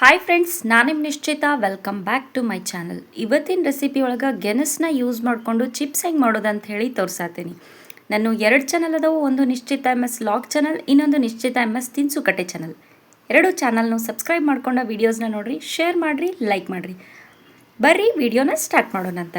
Hi friends, ನಾನು ನಿಮ್ಮ Nishchita. Welcome back to my channel. ಇವತ್ತಿನ ರೆಸಿಪಿ ಒಳಗೆ ಗೆಣಸನ್ನ ಯೂಸ್ ಮಾಡಿಕೊಂಡು ಚಿಪ್ಸ್ ಹೆಂಗೆ ಮಾಡೋದು ಅಂತ ಹೇಳಿ ತೋರಿಸಾತೀನಿ. ನಾನು 2 ಚಾನಲ್ ಅದಾವು. ಒಂದು ನಿಶ್ಚಿತ MS ಲಾಗ್ ಚಾನಲ್, ಇನ್ನೊಂದು ನಿಶ್ಚಿತ MS ತಿನ್ಸುಕಟ್ಟೆ ಚಾನಲ್. 2 ಚಾನಲ್ನು ಸಬ್ಸ್ಕ್ರೈಬ್ ಮಾಡ್ಕೊಂಡು ವೀಡಿಯೋಸ್ನ ನೋಡಿರಿ, ಶೇರ್ ಮಾಡಿರಿ, ಲೈಕ್ ಮಾಡಿರಿ. ಬರ್ರಿ ವಿಡಿಯೋನ ಸ್ಟಾರ್ಟ್ ಮಾಡೋಣಂತ.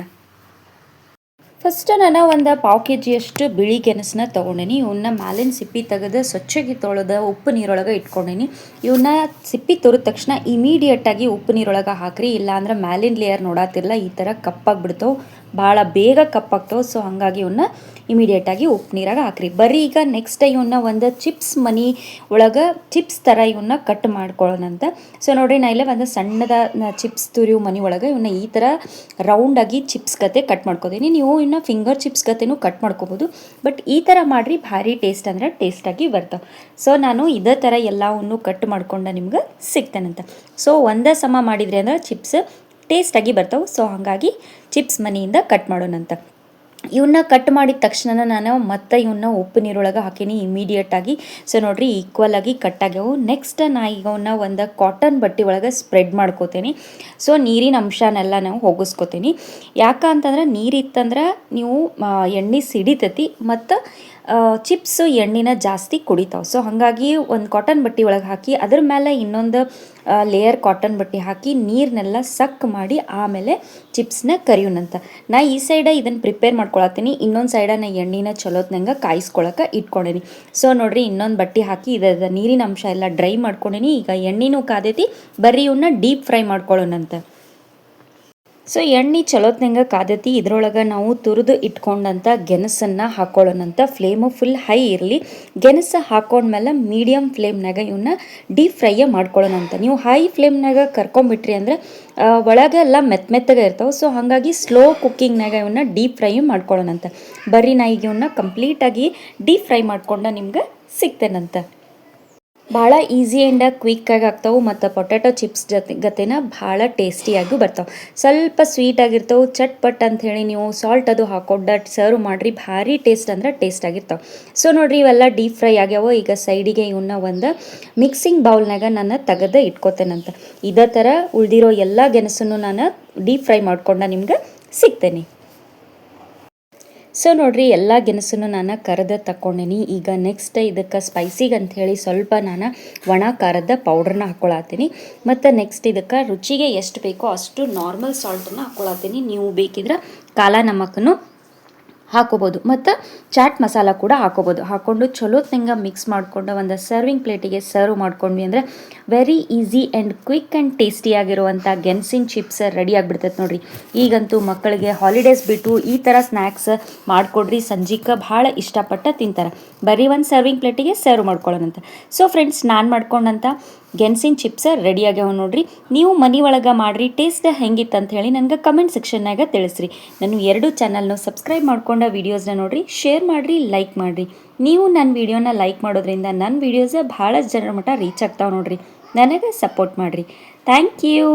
ಫಸ್ಟ್ ನಾನು ಒಂದು 1/2 kg ಅಷ್ಟು ಬಿಳಿ ಗೆಣಸನ್ನ ತೊಗೊಂಡೇನಿ. ಇವನ್ನ ಮ್ಯಾಲಿನ ಸಿಪ್ಪಿ ತೆಗೆದು ಸ್ವಚ್ಛಗೆ ತೊಳೆದು ಉಪ್ಪು ನೀರೊಳಗೆ ಇಟ್ಕೊಂಡೇನಿ. ಇವನ್ನ ಸಿಪ್ಪಿ ತೊರೆದ ತಕ್ಷಣ ಇಮಿಡಿಯೇಟಾಗಿ ಉಪ್ಪು ನೀರೊಳಗೆ ಹಾಕ್ರಿ, ಇಲ್ಲಾಂದ್ರೆ ಮ್ಯಾಲಿನ ಲೇಯರ್ ನೋಡಾತಿರಲ್ಲ ಈ ಥರ ಕಪ್ಪಾಗ್ಬಿಡ್ತಾವೆ, ಭಾಳ ಬೇಗ ಕಪ್ಪಾಗ್ತಾವೆ. ಸೊ ಹಾಗಾಗಿ ಇವನ್ನ ಇಮಿಡಿಯೇಟಾಗಿ ಉಪ್ಪು ನೀರಾಗ ಹಾಕ್ರಿ. ಬರ್ರಿ ಈಗ ನೆಕ್ಸ್ಟ್ ಇವನ್ನ ಒಂದು ಚಿಪ್ಸ್ ಮನಿ ಒಳಗೆ ಚಿಪ್ಸ್ ಥರ ಇವನ್ನ ಕಟ್ ಮಾಡ್ಕೊಳ್ಳೋಣಂತ. ಸೊ ನೋಡಿರಿ, ನಾ ಇಲ್ಲೇ ಒಂದು ಸಣ್ಣದ ಚಿಪ್ಸ್ ತುರಿಯೋ ಮನಿ ಒಳಗೆ ಇವನ್ನ ಈ ಥರ ರೌಂಡಾಗಿ ಚಿಪ್ಸ್ ಗತೆ ಕಟ್ ಮಾಡ್ಕೋತೀನಿ. ನೀವು ಇನ್ನು ಫಿಂಗರ್ ಚಿಪ್ಸ್ ಗತೆನೂ ಕಟ್ ಮಾಡ್ಕೋಬೋದು, ಬಟ್ ಈ ಥರ ಮಾಡಿರಿ, ಭಾರಿ ಟೇಸ್ಟ್ ಅಂದರೆ ಟೇಸ್ಟಾಗಿ ಬರ್ತಾವೆ. ಸೊ ನಾನು ಇದೇ ಥರ ಎಲ್ಲವನ್ನು ಕಟ್ ಮಾಡ್ಕೊಂಡು ನಿಮ್ಗೆ ಸಿಗ್ತೇನಂತ. ಸೊ ಒಂದೇ ಸಮ ಮಾಡಿದ್ರಿ ಅಂದ್ರೆ ಚಿಪ್ಸ್ ಟೇಸ್ಟಾಗಿ ಬರ್ತಾವೆ. ಸೊ ಹಾಗಾಗಿ ಚಿಪ್ಸ್ ಮನೆಯಿಂದ ಕಟ್ ಮಾಡೋಣಂತ. ಇವನ್ನ ಕಟ್ ಮಾಡಿದ ತಕ್ಷಣ ನಾನು ಮತ್ತೆ ಇವನ್ನ ಉಪ್ಪು ನೀರೊಳಗೆ ಹಾಕೀನಿ ಇಮಿಡಿಯೇಟಾಗಿ. ಸೊ ನೋಡಿರಿ, ಈಕ್ವಲ್ ಆಗಿ ಕಟ್ ಆಗ್ಯಾವು. ನೆಕ್ಸ್ಟ್ ನಾ ಈಗ ಅವನ್ನ ಒಂದು ಕಾಟನ್ ಬಟ್ಟೆ ಒಳಗೆ ಸ್ಪ್ರೆಡ್ ಮಾಡ್ಕೋತೀನಿ. ಸೊ ನೀರಿನ ಅಂಶನೆಲ್ಲ ನಾವು ಹೋಗಿಸ್ಕೋತೀನಿ. ಯಾಕಂತಂದ್ರೆ ನೀರಿತ್ತಂದ್ರೆ ನೀವು ಎಣ್ಣೆ ಸಿಡಿತೈತಿ ಮತ್ತು ಚಿಪ್ಸು ಎಣ್ಣೆನ ಜಾಸ್ತಿ ಕುಡಿತಾವೆ. ಸೊ ಹಾಗಾಗಿ ಒಂದು ಕಾಟನ್ ಬಟ್ಟೆ ಒಳಗೆ ಹಾಕಿ ಅದ್ರ ಮೇಲೆ ಇನ್ನೊಂದು ಲೇಯರ್ ಕಾಟನ್ ಬಟ್ಟೆ ಹಾಕಿ ನೀರನ್ನೆಲ್ಲ ಸಕ್ ಮಾಡಿ ಆಮೇಲೆ ಚಿಪ್ಸ್ನ ಕರಿಯೋಣಂತ. ನಾ ಈ ಸೈಡ ಇದನ್ನು ಪ್ರಿಪೇರ್ ಮಾಡ್ಕೊಳತ್ತೀನಿ, ಇನ್ನೊಂದು ಸೈಡ ನಾ ಎಣ್ಣೆನ ಚಲೋತ್ನಂಗೆ ಕಾಯಿಸ್ಕೊಳಕ್ಕೆ ಇಟ್ಕೊಂಡೇನಿ. ಸೊ ನೋಡಿರಿ, ಇನ್ನೊಂದು ಬಟ್ಟೆ ಹಾಕಿ ಇದರ ನೀರಿನ ಅಂಶ ಎಲ್ಲ ಡ್ರೈ ಮಾಡ್ಕೊಂಡೇನಿ. ಈಗ ಎಣ್ಣೆನೂ ಕಾದೈತಿ, ಬರ್ರಿ ಇವನ್ನ ಡೀಪ್ ಫ್ರೈ ಮಾಡ್ಕೊಳ್ಳೋಣಂತ. ಸೊ ಎಣ್ಣೆ ಚಲೋತ್ನಂಗೆ ಕಾದೈತಿ. ಇದ್ರೊಳಗೆ ನಾವು ತುರಿದು ಇಟ್ಕೊಂಡಂಥ ಗೆಣಸನ್ನು ಹಾಕೊಳ್ಳೋಣಂತ. ಫ್ಲೇಮು ಫುಲ್ ಹೈ ಇರಲಿ. ಗೆಣಸು ಹಾಕೊಂಡ್ಮೇಲೆ ಮೀಡಿಯಮ್ ಫ್ಲೇಮ್ನಾಗ ಇವನ್ನ ಡೀಪ್ ಫ್ರೈಯೇ ಮಾಡ್ಕೊಳ್ಳೋಣಂತ. ನೀವು ಹೈ ಫ್ಲೇಮ್ನಾಗ ಕರ್ಕೊಂಬಿಟ್ರಿ ಅಂದರೆ ಒಳಗೆ ಎಲ್ಲ ಮೆತ್ತಗೆ ಇರ್ತಾವೆ. ಸೊ ಹಾಗಾಗಿ ಸ್ಲೋ ಕುಕ್ಕಿಂಗ್ನಾಗ ಇವನ್ನ ಡೀಪ್ ಫ್ರೈ ಮಾಡ್ಕೊಳ್ಳೋಣಂತ. ಬರ್ರಿ ನಾ ಈಗ ಇವನ್ನ ಕಂಪ್ಲೀಟಾಗಿ ಡೀಪ್ ಫ್ರೈ ಮಾಡ್ಕೊಂಡು ನಿಮ್ಗೆ ಸಿಗ್ತೇನಂತ. ಭಾಳ ಈಸಿ ಆ್ಯಂಡ್ ಕ್ವಿಕ್ಕಾಗಿ ಆಗ್ತಾವೆ ಮತ್ತು ಪೊಟ್ಯಾಟೊ ಚಿಪ್ಸ್ ಗತೆನ ಭಾಳ ಟೇಸ್ಟಿಯಾಗೂ ಬರ್ತಾವೆ. ಸ್ವಲ್ಪ ಸ್ವೀಟಾಗಿರ್ತಾವೆ, ಚಟ್ಪಟ್ ಅಂಥೇಳಿ ನೀವು ಸಾಲ್ಟ್ ಅದು ಹಾಕೊಂಡು ಸರ್ವ್ ಮಾಡಿರಿ, ಭಾರಿ ಟೇಸ್ಟ್ ಅಂದ್ರೆ ಟೇಸ್ಟ್ ಆಗಿರ್ತಾವೆ. ಸೊ ನೋಡಿರಿ, ಇವೆಲ್ಲ ಡೀಪ್ ಫ್ರೈ ಆಗ್ಯಾವ. ಈಗ ಸೈಡಿಗೆ ಇವನ್ನ ಒಂದು ಮಿಕ್ಸಿಂಗ್ ಬೌಲ್ನಾಗ ನಾನು ತೆಗೆದು ಇಟ್ಕೋತೇನಂತ. ಇದೇ ಥರ ಉಳಿದಿರೋ ಎಲ್ಲ ಗೆಣಸನ್ನು ನಾನು ಡೀಪ್ ಫ್ರೈ ಮಾಡ್ಕೊಂಡು ನಿಮ್ಗೆ ಸಿಗ್ತೇನೆ. ಸೊ ನೋಡಿರಿ, ಎಲ್ಲ ಗೆಣಸನ್ನು ನಾನು ಕರೆದು ತಗೊಂಡೇನಿ. ಈಗ ನೆಕ್ಸ್ಟ್ ಇದಕ್ಕೆ ಸ್ಪೈಸಿಗೆ ಅಂಥೇಳಿ ಸ್ವಲ್ಪ ನಾನು ಒಣ ಖಾರದ ಪೌಡ್ರನ್ನ ಹಾಕ್ಕೊಳತ್ತೀನಿ. ಮತ್ತು ನೆಕ್ಸ್ಟ್ ಇದಕ್ಕೆ ರುಚಿಗೆ ಎಷ್ಟು ಬೇಕೋ ಅಷ್ಟು ನಾರ್ಮಲ್ ಸಾಲ್ಟನ್ನು ಹಾಕ್ಕೊಳತ್ತೀನಿ. ನೀವು ಬೇಕಿದ್ರೆ ಕಾಲ ನಮಕನ್ನು ಹಾಕೋಬೋದು ಮತ್ತು ಚಾಟ್ ಮಸಾಲ ಕೂಡ ಹಾಕೋಬೋದು. ಹಾಕ್ಕೊಂಡು ಚಲೋತ್ನಂಗೆ ಮಿಕ್ಸ್ ಮಾಡಿಕೊಂಡು ಒಂದು ಸರ್ವಿಂಗ್ ಪ್ಲೇಟಿಗೆ ಸರ್ವ್ ಮಾಡ್ಕೊಂಡ್ವಿ ಅಂದರೆ very easy and quick and ಟೇಸ್ಟಿಯಾಗಿರುವಂಥ ಗೆಣಸಿನ ಚಿಪ್ಸ್ ರೆಡಿ ಆಗಿಬಿಡ್ತೈತೆ ನೋಡಿರಿ. ಈಗಂತೂ ಮಕ್ಕಳಿಗೆ ಹಾಲಿಡೇಸ್ ಬಿಟ್ಟು ಈ ಥರ ಸ್ನ್ಯಾಕ್ಸ್ ಮಾಡಿಕೊಡ್ರಿ, ಸಂಜಿಕ ಭಾಳ ಇಷ್ಟಪಟ್ಟು ತಿಂತಾರೆ. ಬರೀ ಒಂದು ಸರ್ವಿಂಗ್ ಪ್ಲೇಟಿಗೆ ಸರ್ವ್ ಮಾಡ್ಕೊಳ್ಳೋಣಂತ. ಸೊ ಫ್ರೆಂಡ್ಸ್, ನಾನು ಮಾಡ್ಕೊಂಡಂಥ ಗೆಣಸಿನ ಚಿಪ್ಸ್ ರೆಡಿ ಆಗ್ಯಾವ ನೋಡ್ರಿ. ನೀವು ಮನೆ ಒಳಗೆ ಮಾಡಿರಿ, ಟೇಸ್ಟ್ ಹೆಂಗಿತ್ತು ಅಂತ ಹೇಳಿ ನನಗೆ ಕಮೆಂಟ್ ಸೆಕ್ಷನ್ನಾಗ ತಿಳಿಸ್ರಿ. ನಾನು 2 ಚಾನಲ್ನು ಸಬ್ಸ್ಕ್ರೈಬ್ ಮಾಡ್ಕೊಂಡು ವೀಡಿಯೋಸ್ನ ನೋಡಿರಿ, ಶೇರ್ ಮಾಡಿರಿ, ಲೈಕ್ ಮಾಡಿರಿ. ನೀವು ನನ್ನ ವೀಡಿಯೋನ ಲೈಕ್ ಮಾಡೋದ್ರಿಂದ ನನ್ನ ವೀಡಿಯೋಸ್ ಭಾಳ ಜನರ ಮಟ್ಟ ರೀಚ್ ಆಗ್ತಾವೆ ನೋಡ್ರಿ. ನನಗೆ ಸಪೋರ್ಟ್ ಮಾಡಿರಿ. Thank you.